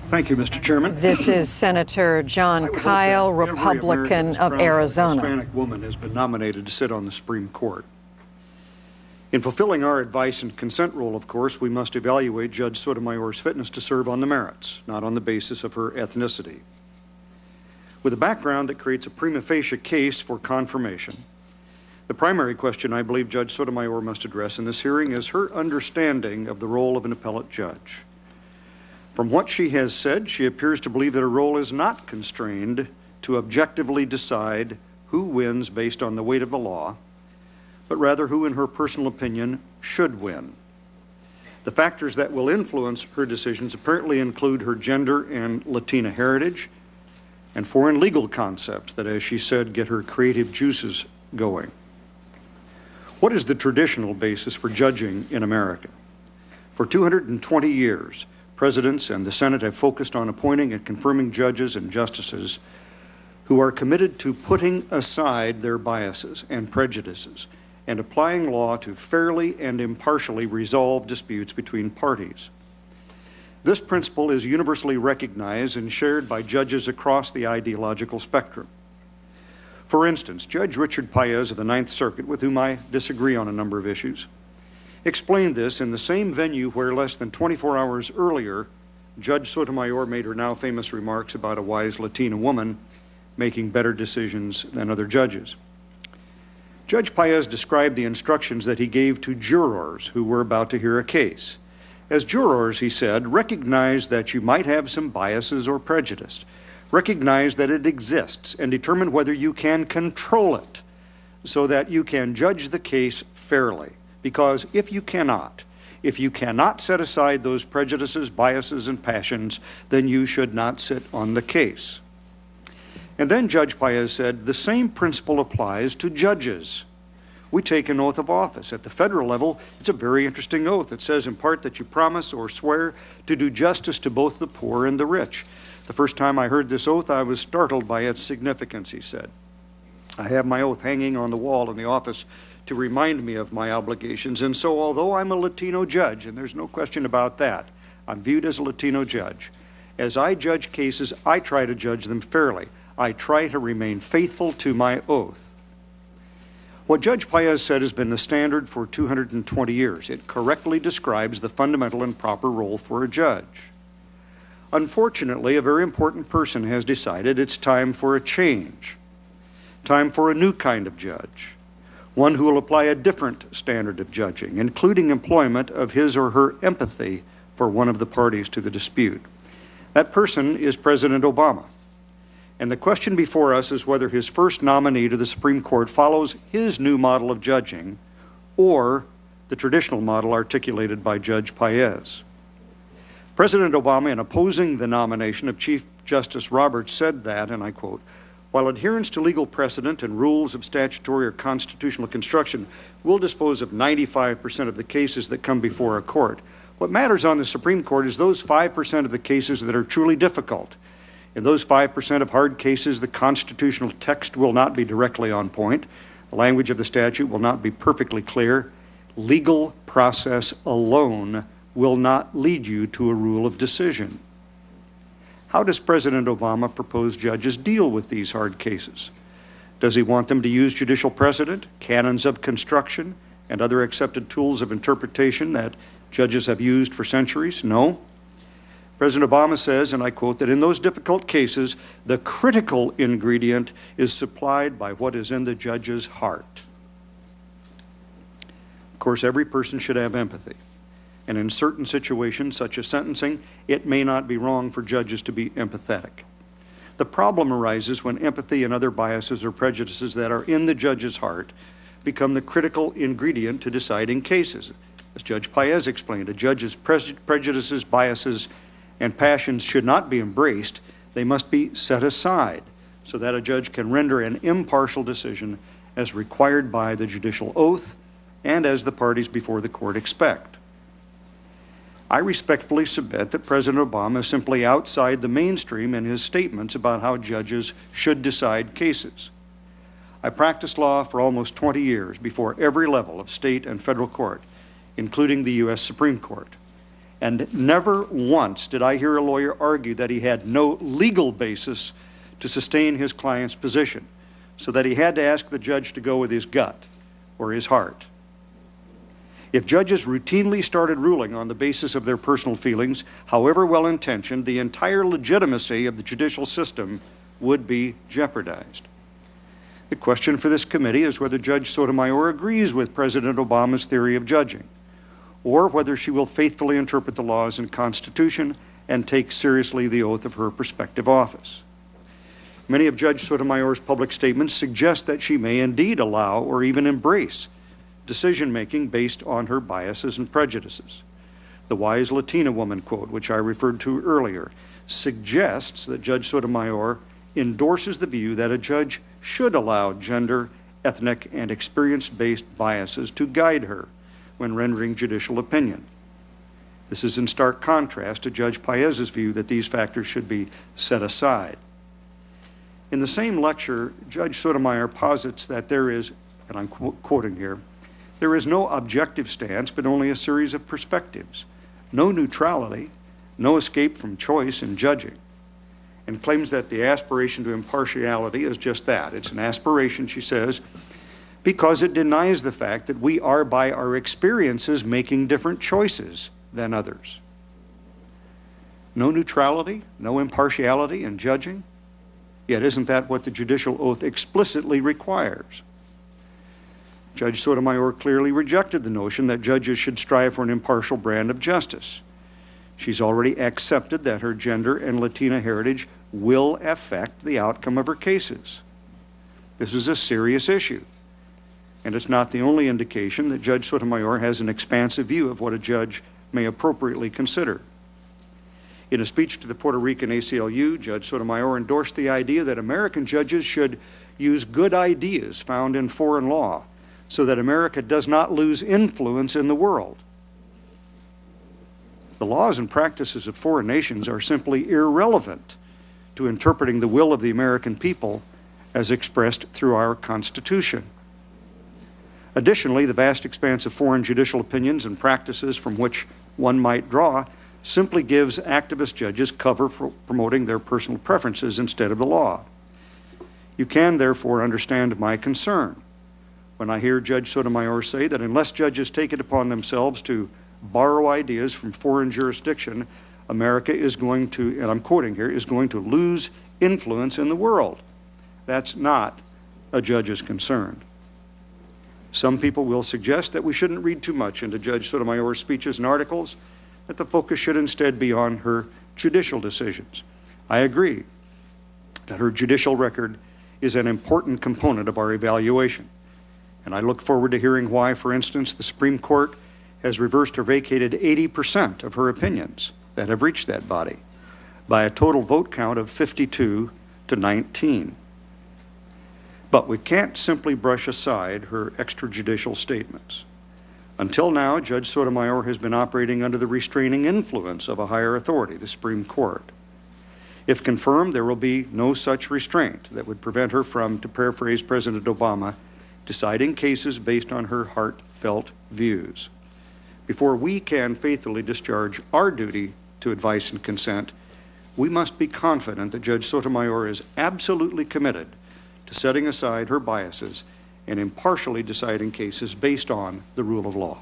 Thank you, Mr. Chairman. This is Senator Jon Kyl, Republican of Arizona. A Hispanic woman has been nominated to sit on the Supreme Court. In fulfilling our advice and consent rule, of course, we must evaluate Judge Sotomayor's fitness to serve on the merits, not on the basis of her ethnicity. With a background that creates a prima facie case for confirmation, the primary question I believe Judge Sotomayor must address in this hearing is her understanding of the role of an appellate judge. From what she has said, she appears to believe that her role is not constrained to objectively decide who wins based on the weight of the law, but rather who, in her personal opinion, should win. The factors that will influence her decisions apparently include her gender and Latina heritage and foreign legal concepts that, as she said, get her creative juices going. What is the traditional basis for judging in America? For 220 years, presidents and the Senate have focused on appointing and confirming judges and justices who are committed to putting aside their biases and prejudices and applying law to fairly and impartially resolve disputes between parties. This principle is universally recognized and shared by judges across the ideological spectrum. For instance, Judge Richard Paez of the Ninth Circuit, with whom I disagree on a number of issues, explained this in the same venue where less than 24 hours earlier, Judge Sotomayor made her now famous remarks about a wise Latina woman making better decisions than other judges. Judge Paez described the instructions that he gave to jurors who were about to hear a case. As jurors, he said, recognize that you might have some biases or prejudice. Recognize that it exists and determine whether you can control it so that you can judge the case fairly. Because if you cannot set aside those prejudices, biases, and passions, then you should not sit on the case. And then Judge Paez said, the same principle applies to judges. We take an oath of office. At the federal level, it's a very interesting oath. It says in part that you promise or swear to do justice to both the poor and the rich. The first time I heard this oath, I was startled by its significance, he said. I have my oath hanging on the wall in the office to remind me of my obligations. And so although I'm a Latino judge, and there's no question about that, I'm viewed as a Latino judge. As I judge cases, I try to judge them fairly. I try to remain faithful to my oath. What Judge Paez said has been the standard for 220 years. It correctly describes the fundamental and proper role for a judge. Unfortunately, a very important person has decided it's time for a change, time for a new kind of judge, one who will apply a different standard of judging, including employment of his or her empathy for one of the parties to the dispute. That person is President Obama. And the question before us is whether his first nominee to the Supreme Court follows his new model of judging or the traditional model articulated by Judge Paez. President Obama, in opposing the nomination of Chief Justice Roberts, said that, and I quote, while adherence to legal precedent and rules of statutory or constitutional construction will dispose of 95% of the cases that come before a court, what matters on the Supreme Court is those 5% of the cases that are truly difficult. In those 5% of hard cases, the constitutional text will not be directly on point. The language of the statute will not be perfectly clear. Legal process alone will not lead you to a rule of decision. How does President Obama propose judges deal with these hard cases? Does he want them to use judicial precedent, canons of construction, and other accepted tools of interpretation that judges have used for centuries? No. President Obama says, and I quote, that in those difficult cases, the critical ingredient is supplied by what is in the judge's heart. Of course, every person should have empathy. And in certain situations, such as sentencing, it may not be wrong for judges to be empathetic. The problem arises when empathy and other biases or prejudices that are in the judge's heart become the critical ingredient to deciding cases. As Judge Paez explained, a judge's prejudices, biases, and passions should not be embraced. They must be set aside so that a judge can render an impartial decision as required by the judicial oath and as the parties before the court expect. I respectfully submit that President Obama is simply outside the mainstream in his statements about how judges should decide cases. I practiced law for almost 20 years before every level of state and federal court, including the U.S. Supreme Court. And never once did I hear a lawyer argue that he had no legal basis to sustain his client's position, so that he had to ask the judge to go with his gut or his heart. If judges routinely started ruling on the basis of their personal feelings, however well-intentioned, the entire legitimacy of the judicial system would be jeopardized. The question for this committee is whether Judge Sotomayor agrees with President Obama's theory of judging, or whether she will faithfully interpret the laws and Constitution and take seriously the oath of her prospective office. Many of Judge Sotomayor's public statements suggest that she may indeed allow or even embrace decision-making based on her biases and prejudices. The wise Latina woman quote, which I referred to earlier, suggests that Judge Sotomayor endorses the view that a judge should allow gender, ethnic, and experience-based biases to guide her when rendering judicial opinion. This is in stark contrast to Judge Paez's view that these factors should be set aside. In the same lecture, Judge Sotomayor posits that there is, and I'm quoting here, there is no objective stance, but only a series of perspectives, no neutrality, no escape from choice in judging, and claims that the aspiration to impartiality is just that. It's an aspiration, she says, because it denies the fact that we are, by our experiences, making different choices than others. No neutrality, no impartiality in judging? Yet isn't that what the judicial oath explicitly requires? Judge Sotomayor clearly rejected the notion that judges should strive for an impartial brand of justice. She's already accepted that her gender and Latina heritage will affect the outcome of her cases. This is a serious issue, and it's not the only indication that Judge Sotomayor has an expansive view of what a judge may appropriately consider. In a speech to the Puerto Rican ACLU, Judge Sotomayor endorsed the idea that American judges should use good ideas found in foreign law so that America does not lose influence in the world. The laws and practices of foreign nations are simply irrelevant to interpreting the will of the American people as expressed through our Constitution. Additionally, the vast expanse of foreign judicial opinions and practices from which one might draw simply gives activist judges cover for promoting their personal preferences instead of the law. You can therefore understand my concern when I hear Judge Sotomayor say that unless judges take it upon themselves to borrow ideas from foreign jurisdiction, America is going to, and I'm quoting here, is going to lose influence in the world. That's not a judge's concern. Some people will suggest that we shouldn't read too much into Judge Sotomayor's speeches and articles, that the focus should instead be on her judicial decisions. I agree that her judicial record is an important component of our evaluation, and I look forward to hearing why, for instance, the Supreme Court has reversed or vacated 80% of her opinions that have reached that body by a total vote count of 52 to 19. But we can't simply brush aside her extrajudicial statements. Until now, Judge Sotomayor has been operating under the restraining influence of a higher authority, the Supreme Court. If confirmed, there will be no such restraint that would prevent her from, to paraphrase President Obama, deciding cases based on her heartfelt views. Before we can faithfully discharge our duty to advice and consent, we must be confident that Judge Sotomayor is absolutely committed to setting aside her biases and impartially deciding cases based on the rule of law.